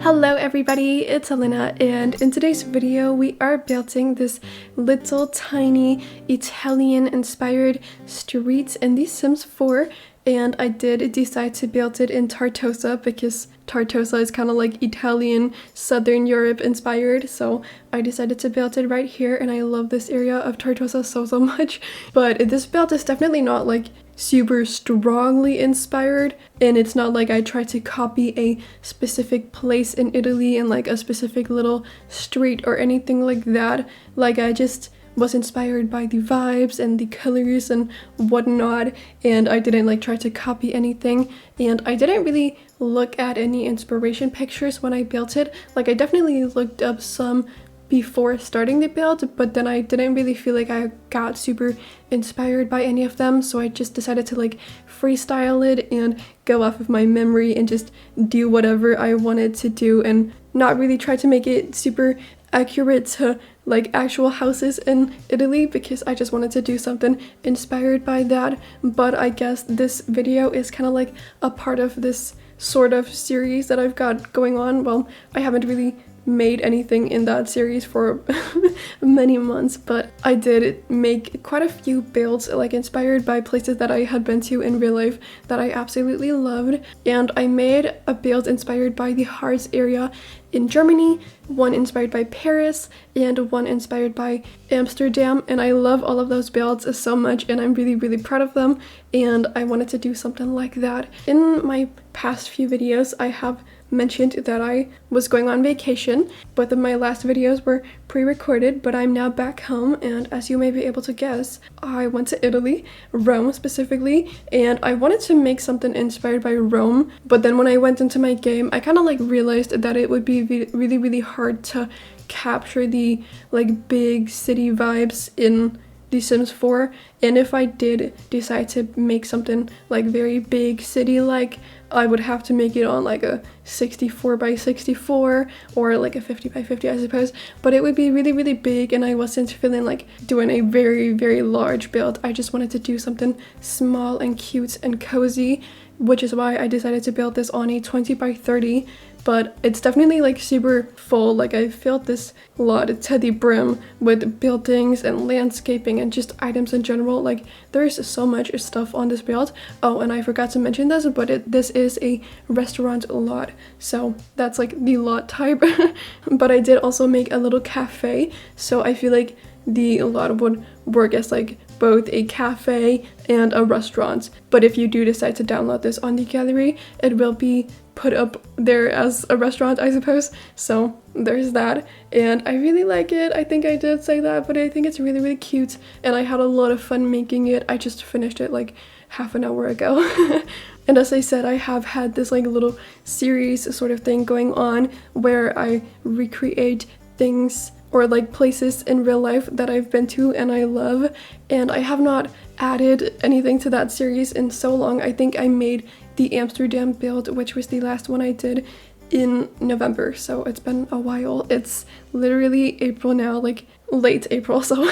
Hello everybody, it's Elena, and in today's video we are building this little tiny Italian inspired street in The Sims 4, and I did decide to build it in Tartosa because Tartosa is kind of like Italian, Southern Europe inspired, so I decided to build it right here, and I love this area of Tartosa so much. But this build is definitely not like super strongly inspired, and it's not like I tried to copy a specific place in Italy and like a specific little street or anything like that. Like I just was inspired by the vibes and the colors and whatnot, and I didn't like try to copy anything, and I didn't really look at any inspiration pictures when I built it. Like I definitely looked up some before starting the build, but then I didn't really feel like I got super inspired by any of them, so I just decided to like freestyle it and go off of my memory and just do whatever I wanted to do and not really try to make it super accurate to like actual houses in Italy, because I just wanted to do something inspired by that. But I guess this video is kind of like a part of this sort of series that I've got going on. Well, I haven't really made anything in that series for many months, but I did make quite a few builds like inspired by places that I had been to in real life that I absolutely loved. And I made a build inspired by the Harz area in Germany, one inspired by Paris, and one inspired by Amsterdam, and I love all of those builds so much, and I'm really proud of them, and I wanted to do something like that. In my past few videos I have mentioned that I was going on vacation. Both of my last videos were pre-recorded, but I'm now back home, and as you may be able to guess, I went to Italy, Rome specifically, and I wanted to make something inspired by Rome, but then when I went into my game I kind of like realized that it would be really hard to capture the like big city vibes in The Sims 4, and if I did decide to make something like very big city like, I would have to make it on like a 64 by 64 or like a 50 by 50 I suppose, but it would be really big, and I wasn't feeling like doing a very large build. I just wanted to do something small and cute and cozy, which is why I decided to build this on a 20 by 30, but it's definitely like super full. Like I filled this lot to the brim with buildings and landscaping and just items in general. Like there's so much stuff on this build. Oh, and I forgot to mention this, but this is a restaurant lot, so that's like the lot type. But I did also make a little cafe, so I feel like the lot would work as like both a cafe and a restaurant. But if you do decide to download this on the gallery, it will be put up there as a restaurant, I suppose. So there's that, and I really like it. I think I did say that, but I think it's really cute, and I had a lot of fun making it. I just finished it like half an hour ago. And as I said, I have had this like little series sort of thing going on where I recreate things or like places in real life that I've been to and I love, and I have not added anything to that series in so long. I think I made the Amsterdam build, which was the last one I did, in November, so it's been a while. It's literally April now, like late April, so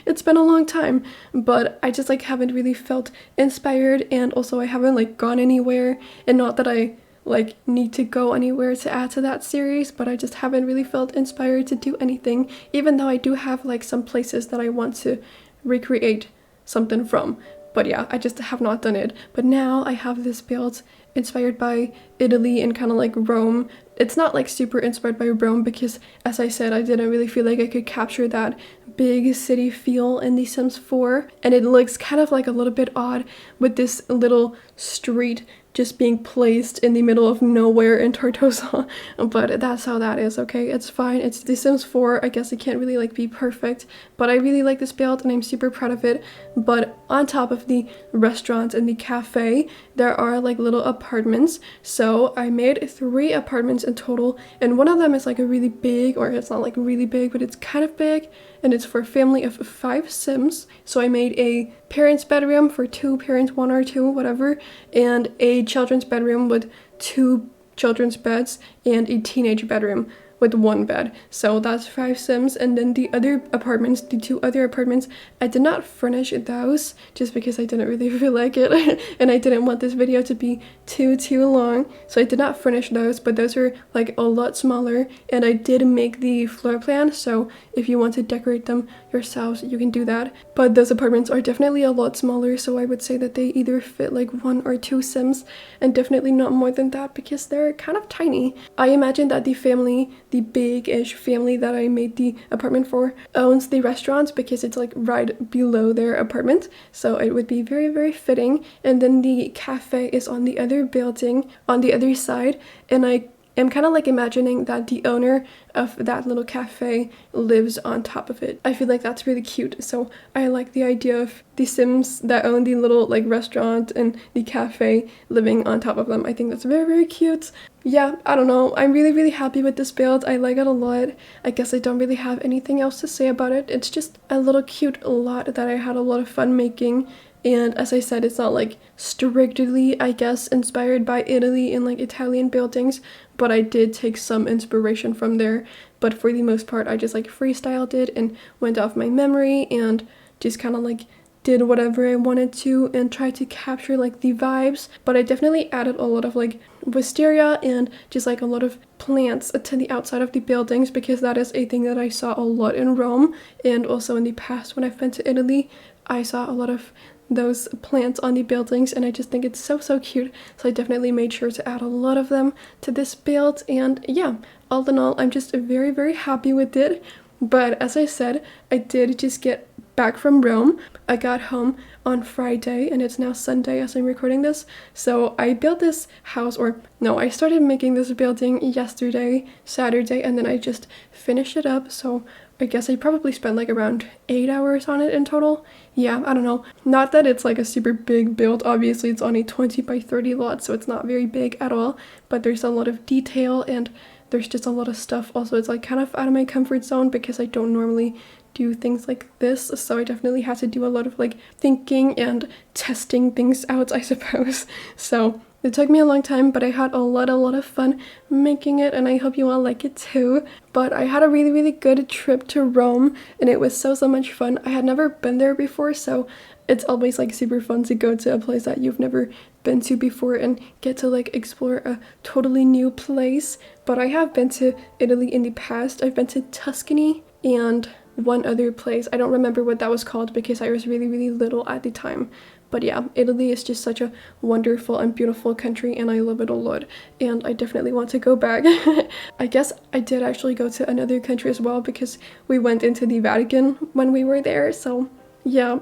it's been a long time, but I just like haven't really felt inspired, and also I haven't like gone anywhere, and not that I like need to go anywhere to add to that series, but I just haven't really felt inspired to do anything, even though I do have like some places that I want to recreate something from. But yeah, I just have not done it. But now I have this build inspired by Italy and kind of like Rome. It's not like super inspired by Rome because, as I said, I didn't really feel like I could capture that big city feel in The Sims 4, and it looks kind of like a little bit odd with this little street just being placed in the middle of nowhere in Tartosa. But that's how that is, okay? It's fine. It's The Sims 4. I guess it can't really like be perfect, but I really like this build and I'm super proud of it. But on top of the restaurant and the cafe, there are like little apartments. So I made 3 apartments in total, and one of them is like a really big, or it's not like really big, but it's kind of big, and it's for a family of 5 Sims. So I made a parents' bedroom for 2 parents, 1 or 2, whatever, and a children's bedroom with 2 children's beds, and a teenage bedroom with one bed. So that's 5 sims. And then the other apartments, the 2 other apartments, I did not furnish those just because I didn't really feel like it and I didn't want this video to be too long, so I did not furnish those. But those are like a lot smaller, and I did make the floor plan, so if you want to decorate them yourselves you can do that. But those apartments are definitely a lot smaller, so I would say that they either fit like 1 or 2 sims, and definitely not more than that because they're kind of tiny. I imagine that the family, the big-ish family that I made the apartment for, owns the restaurant because it's like right below their apartment, so it would be very fitting. And then the cafe is on the other building on the other side, and I am kind of like imagining that the owner of that little cafe lives on top of it. I feel like that's really cute, so I like the idea of the sims that own the little like restaurant and the cafe living on top of them. I think that's very cute. Yeah, I don't know, I'm really happy with this build. I like it a lot. I guess I don't really have anything else to say about it. It's just a little cute lot that I had a lot of fun making. And as I said, it's not like strictly, I guess, inspired by Italy and like Italian buildings, but I did take some inspiration from there. But for the most part, I just like freestyled it and went off my memory and just kind of like did whatever I wanted to and tried to capture like the vibes. But I definitely added a lot of like wisteria and just like a lot of plants to the outside of the buildings because that is a thing that I saw a lot in Rome, and also in the past when I've been to Italy I saw a lot of those plants on the buildings, and I just think it's so cute. So I definitely made sure to add a lot of them to this build, and yeah, all in all, I'm just very happy with it. But as I said, I did just get back from Rome. I got home on Friday and it's now Sunday as I'm recording this. So I built this house, or no, I started making this building yesterday, Saturday, and then I just finished it up. So I guess I probably spent like around 8 hours on it in total. Yeah, I don't know. Not that it's like a super big build. Obviously, it's on a 20 by 30 lot, so it's not very big at all. But there's a lot of detail and there's just a lot of stuff. Also, it's like kind of out of my comfort zone because I don't normally do things like this. So I definitely had to do a lot of like thinking and testing things out, I suppose. So it took me a long time, but I had a lot of fun making it, and I hope you all like it too. But I had a really good trip to Rome, and it was so much fun. I had never been there before, so it's always like super fun to go to a place that you've never been to before and get to like explore a totally new place. But I have been to Italy in the past. I've been to Tuscany and one other place. I don't remember what that was called because I was really little at the time. But yeah, Italy is just such a wonderful and beautiful country, and I love it a lot, and I definitely want to go back. I guess I did actually go to another country as well because we went into the Vatican when we were there, so yeah,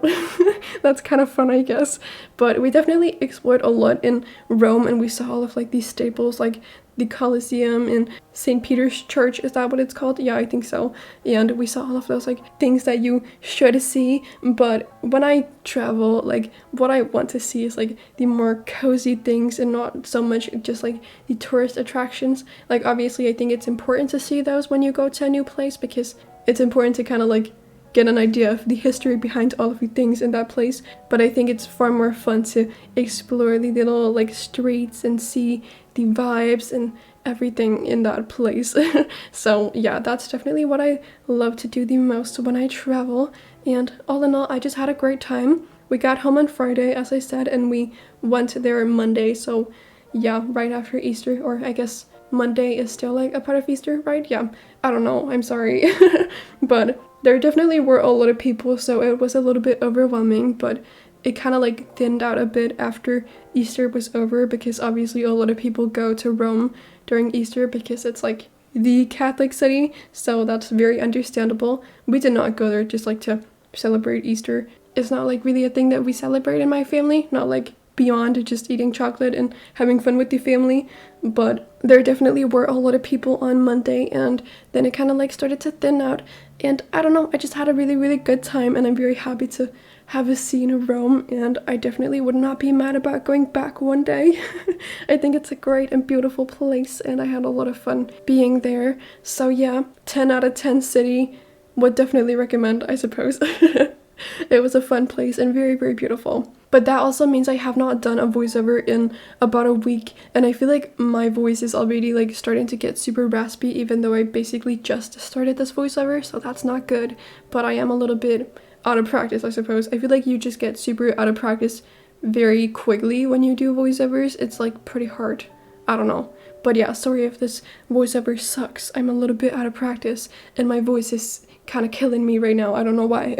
that's kind of fun, I guess. But we definitely explored a lot in Rome, and we saw all of like these staples like the Colosseum and St. Peter's Church. Is that what it's called? Yeah, I think so. And we saw all of those like things that you should see. But when I travel, like what I want to see is like the more cozy things and not so much just like the tourist attractions. Like obviously I think it's important to see those when you go to a new place because it's important to kind of like get an idea of the history behind all of the things in that place. But I think it's far more fun to explore the little like streets and see the vibes and everything in that place. So yeah, that's definitely what I love to do the most when I travel. And all in all, I just had a great time. We got home on Friday, as I said, and we went there Monday. So yeah, right after Easter, or I guess Monday is still like a part of Easter, right? Yeah, I don't know, I'm sorry. But there definitely were a lot of people, so it was a little bit overwhelming, but it kind of like thinned out a bit after Easter was over because obviously a lot of people go to Rome during Easter because it's like the Catholic city, so that's very understandable. We did not go there just like to celebrate Easter. It's not like really a thing that we celebrate in my family, not like beyond just eating chocolate and having fun with the family. But there definitely were a lot of people on Monday, and then it kind of like started to thin out, and I don't know, I just had a really good time, and I'm very happy to have a scene of Rome, and I definitely would not be mad about going back one day. I think it's a great and beautiful place, and I had a lot of fun being there. So yeah, 10 out of 10 city, would definitely recommend, I suppose. It was a fun place and very beautiful. But that also means I have not done a voiceover in about a week, and I feel like my voice is already like starting to get super raspy, even though I basically just started this voiceover, so that's not good. But I am a little bit out of practice, I suppose. I feel like you just get super out of practice very quickly when you do voiceovers. It's like pretty hard. I don't know. But yeah, sorry if this voiceover sucks. I'm a little bit out of practice and my voice is kind of killing me right now. I don't know why.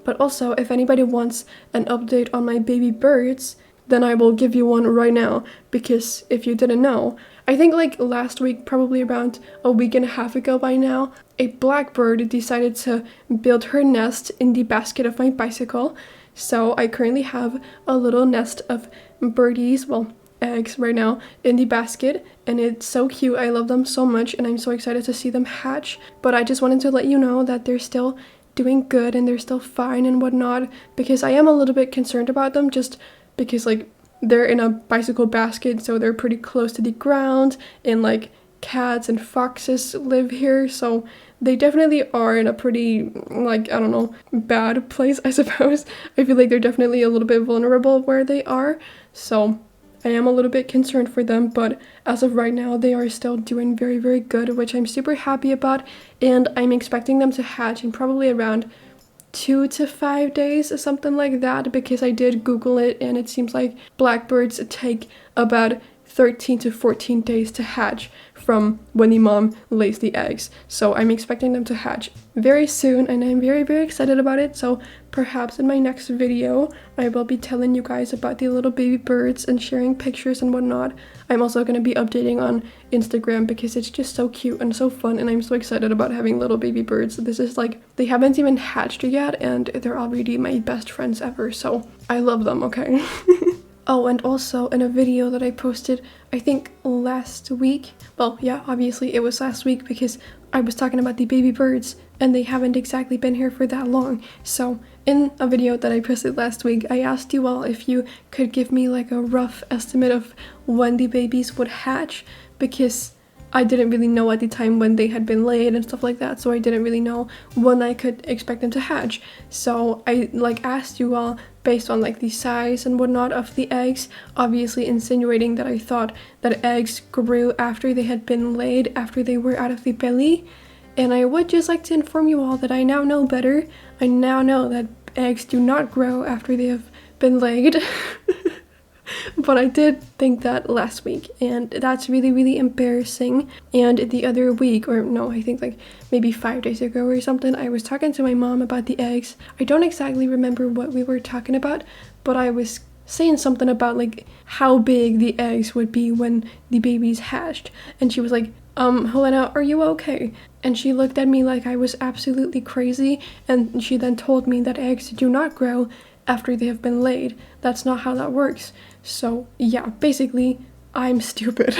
But also, if anybody wants an update on my baby birds, then I will give you one right now, because if you didn't know, I think like last week, probably around a week and a half ago by now, a blackbird decided to build her nest in the basket of my bicycle. So I currently have a little nest of birdies, well, eggs right now in the basket, and it's so cute. I love them so much and I'm so excited to see them hatch. But I just wanted to let you know that they're still doing good and they're still fine and whatnot, because I am a little bit concerned about them, just because like they're in a bicycle basket, so they're pretty close to the ground, and like cats and foxes live here, so they definitely are in a pretty, like, I don't know, bad place, I suppose. I feel like they're definitely a little bit vulnerable where they are, so I am a little bit concerned for them, but as of right now, they are still doing very, very good, which I'm super happy about, and I'm expecting them to hatch in probably around 2 to 5 days or something like that, because I did Google it, and it seems like blackbirds take about 13 to 14 days to hatch from when the mom lays the eggs. So I'm expecting them to hatch very soon, and I'm very, very excited about it. So perhaps in my next video, I will be telling you guys about the little baby birds and sharing pictures and whatnot. I'm also going to be updating on Instagram because it's just so cute and so fun, and I'm so excited about having little baby birds. This is like, they haven't even hatched yet, and they're already my best friends ever, so I love them, okay? Oh, and also in a video that I posted, I think last week, well, yeah, obviously it was last week because I was talking about the baby birds and they haven't exactly been here for that long. So in a video that I posted last week, I asked you all if you could give me like a rough estimate of when the babies would hatch, because I didn't really know at the time when they had been laid and stuff like that, so I didn't really know when I could expect them to hatch. So I like asked you all based on like the size and whatnot of the eggs, obviously insinuating that I thought that eggs grew after they had been laid, after they were out of the belly. And I would just like to inform you all that I now know better. I now know that eggs do not grow after they have been laid. But I did think that last week, and that's really, really embarrassing. And the other week, or no, I think like maybe 5 days ago or something, I was talking to my mom about the eggs. I don't exactly remember what we were talking about, but I was saying something about like how big the eggs would be when the babies hatched. And she was like, Helena, are you okay? And she looked at me like I was absolutely crazy, and she then told me that eggs do not grow after they have been laid. That's not how that works. So yeah, basically I'm stupid.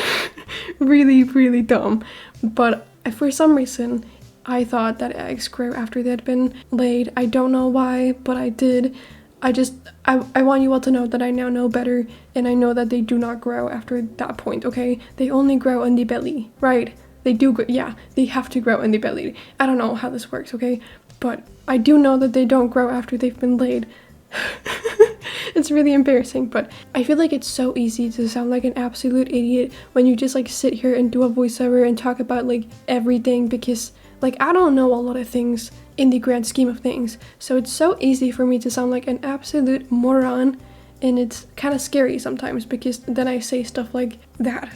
Really, really dumb. But for some reason I thought that eggs grew after they had been laid. I don't know why, but I did. I want you all to know that I now know better, and I know that they do not grow after that point, okay? They only grow in the belly, right? They do, yeah, they have to grow in the belly. I don't know how this works, okay? But I do know that they don't grow after they've been laid. It's really embarrassing, but I feel like it's so easy to sound like an absolute idiot when you just like sit here and do a voiceover and talk about like everything, because like I don't know a lot of things in the grand scheme of things, so it's so easy for me to sound like an absolute moron, and it's kind of scary sometimes because then I say stuff like that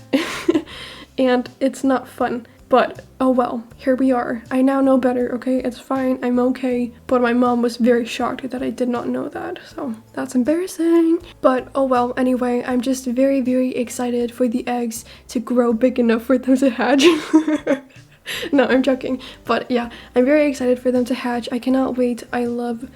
and it's not fun. But oh well, here we are. I now know better, okay? It's fine, I'm okay. But my mom was very shocked that I did not know that, so that's embarrassing. But oh well, anyway, I'm just very, very excited for the eggs to grow big enough for them to hatch. No, I'm joking. But yeah, I'm very excited for them to hatch. I cannot wait. I love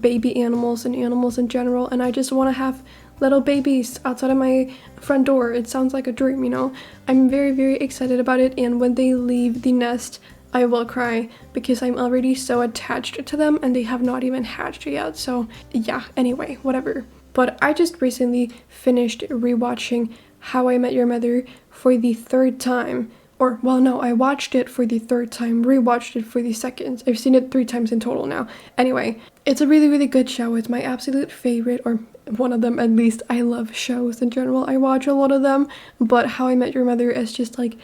baby animals and animals in general, and I just want to have little babies outside of my front door. It sounds like a dream, you know? I'm very, very excited about it, and when they leave the nest, I will cry because I'm already so attached to them and they have not even hatched yet. So yeah, anyway, whatever. But I just recently finished rewatching How I Met Your Mother for the 3rd time, Or, well, no, I watched it for the third time, rewatched it for the second. I've seen it 3 times in total now. Anyway, it's a really, really good show. It's my absolute favorite, or one of them at least. I love shows in general. I watch a lot of them, but How I Met Your Mother is just like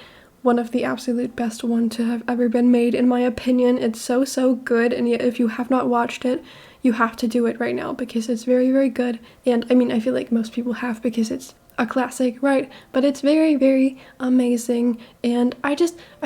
one of the absolute best ones to have ever been made, in my opinion. It's so, so good, and yet if you have not watched it, you have to do it right now because it's very, very good. And I mean, I feel like most people have because it's a classic, right? But it's very, very amazing. And I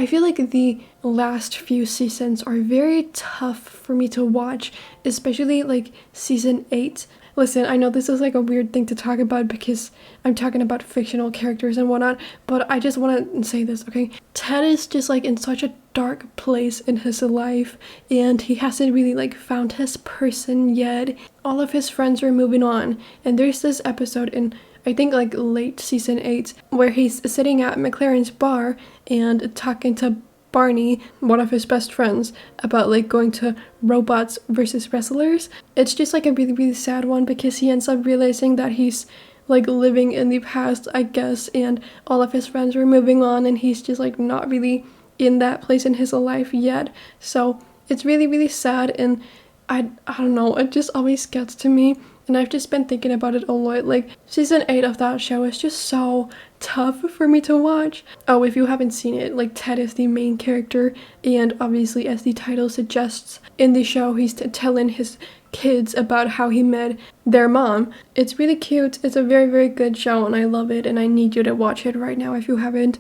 feel like the last few seasons are very tough for me to watch, especially like season 8. Listen, I know this is like a weird thing to talk about because I'm talking about fictional characters and whatnot, but I just want to say this, okay? Ted is just like in such a dark place in his life, and he hasn't really like found his person yet. All of his friends are moving on, and there's this episode in, I think, like late season 8 where he's sitting at McLaren's bar and talking to Barney, one of his best friends, about like going to robots versus wrestlers. It's just like a really, really sad one because he ends up realizing that he's like living in the past, I guess, and all of his friends are moving on and he's just like not really in that place in his life yet. So it's really, really sad, and I don't know, it just always gets to me. And I've just been thinking about it a lot. Like, season 8 of that show is just so tough for me to watch. Oh, if you haven't seen it, like, Ted is the main character, and obviously, as the title suggests, in the show, he's telling his kids about how he met their mom. It's really cute. It's a very, very good show, and I love it, and I need you to watch it right now if you haven't.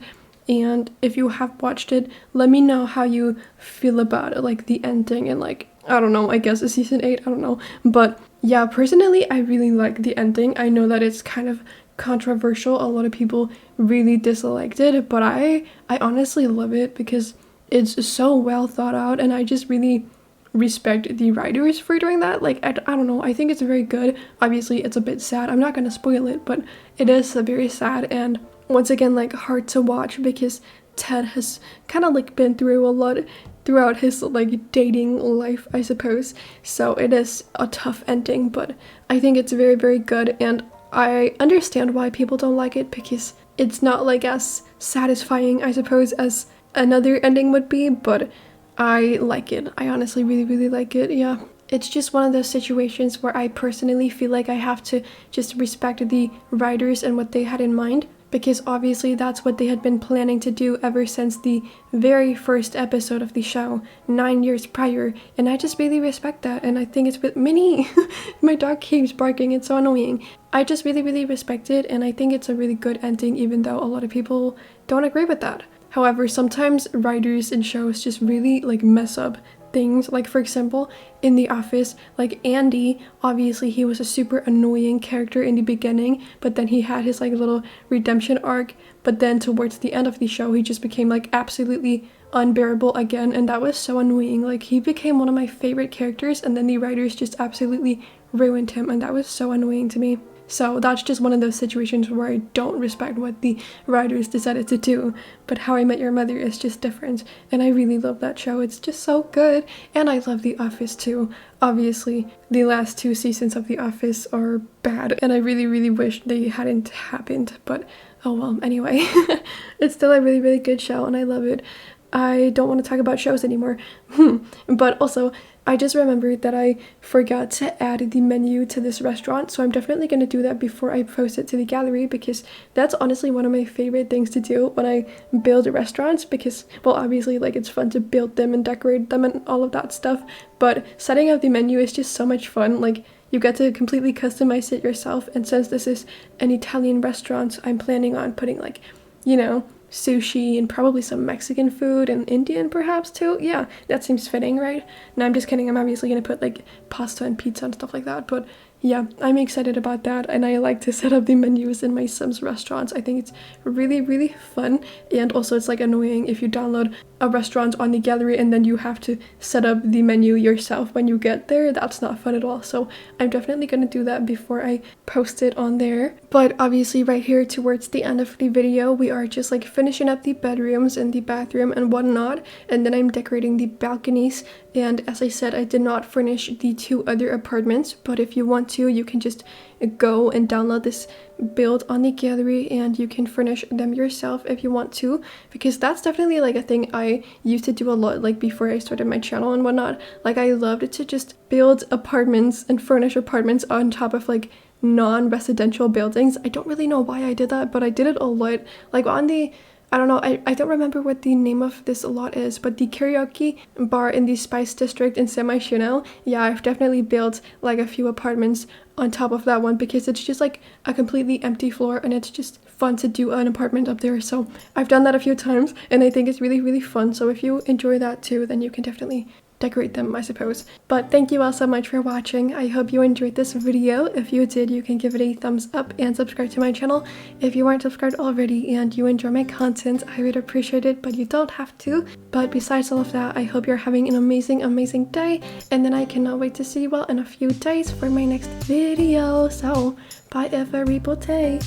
And if you have watched it, let me know how you feel about it, like the ending and like, I don't know, I guess it's season 8, I don't know. But yeah, personally, I really like the ending. I know that it's kind of controversial. A lot of people really disliked it, but I honestly love it because it's so well thought out, and I just really respect the writers for doing that. Like, I don't know, I think it's very good. Obviously, it's a bit sad. I'm not gonna spoil it, but it is very sad, and once again, like, hard to watch because Ted has kind of like been through a lot throughout his like dating life, I suppose. So it is a tough ending, but I think it's very, very good, and I understand why people don't like it because it's not like as satisfying, I suppose, as another ending would be, but I like it. I honestly really, really like it, yeah. It's just one of those situations where I personally feel like I have to just respect the writers and what they had in mind, because obviously that's what they had been planning to do ever since the very first episode of the show, 9 years prior, and I just really respect that, and I think it's with Minnie. My dog keeps barking, it's so annoying. I just really, really respect it, and I think it's a really good ending, even though a lot of people don't agree with that. However, sometimes writers in shows just really like mess up things. Like, for example, in The Office, like Andy, obviously he was a super annoying character in the beginning, but then he had his like little redemption arc, but then towards the end of the show he just became like absolutely unbearable again, and that was so annoying. Like, he became one of my favorite characters, and then the writers just absolutely ruined him, and that was so annoying to me. So that's just one of those situations where I don't respect what the writers decided to do. But How I Met Your Mother is just different, and I really love that show. It's just so good, and I love The Office too. Obviously, the last 2 seasons of The Office are bad, and I really, really wish they hadn't happened, but oh well, anyway. It's still a really, really good show, and I love it. I don't want to talk about shows anymore. But also, I just remembered that I forgot to add the menu to this restaurant, so I'm definitely going to do that before I post it to the gallery, because that's honestly one of my favorite things to do when I build restaurants, because, well, obviously, like, it's fun to build them and decorate them and all of that stuff, but setting up the menu is just so much fun. Like, you get to completely customize it yourself, and since this is an Italian restaurant, I'm planning on putting, like, you know, sushi and probably some Mexican food and Indian perhaps too. Yeah, that seems fitting, right? No, I'm just kidding. I'm obviously gonna put like pasta and pizza and stuff like that, but yeah, I'm excited about that, and I like to set up the menus in my Sims restaurants. I think it's really, really fun, and also it's like annoying if you download a restaurant on the gallery and then you have to set up the menu yourself when you get there. That's not fun at all, so I'm definitely gonna do that before I post it on there. But obviously right here towards the end of the video, we are just like finishing up the bedrooms and the bathroom and whatnot, and then I'm decorating the balconies. And as I said, I did not furnish the 2 other apartments, but if you want to, you can just go and download this build on the gallery and you can furnish them yourself if you want to, because that's definitely like a thing I used to do a lot, like before I started my channel and whatnot. Like I loved to just build apartments and furnish apartments on top of like non-residential buildings. I don't really know why I did that, but I did it a lot. Like on the, I don't know, I don't remember what the name of this lot is, but the karaoke bar in the Spice District in Semi-Chanel, yeah, I've definitely built like a few apartments on top of that one, because it's just like a completely empty floor and it's just fun to do an apartment up there. So I've done that a few times and I think it's really, really fun. So if you enjoy that too, then you can definitely decorate them, I suppose. But thank you all so much for watching. I hope you enjoyed this video. If you did, you can give it a thumbs up and subscribe to my channel. If you aren't subscribed already and you enjoy my content, I would appreciate it, but you don't have to. But besides all of that, I hope you're having an amazing day, and then I cannot wait to see you all in a few days for my next video. So bye everybody.